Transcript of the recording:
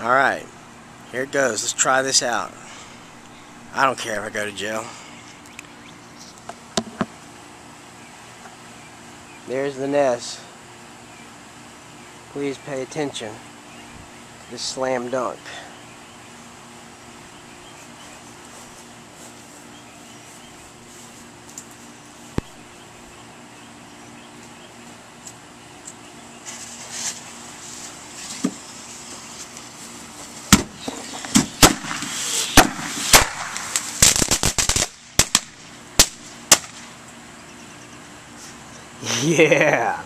Alright, here it goes. Let's try this out. I don't care if I go to jail. There's the nest. Please pay attention to this slam dunk. Yeah!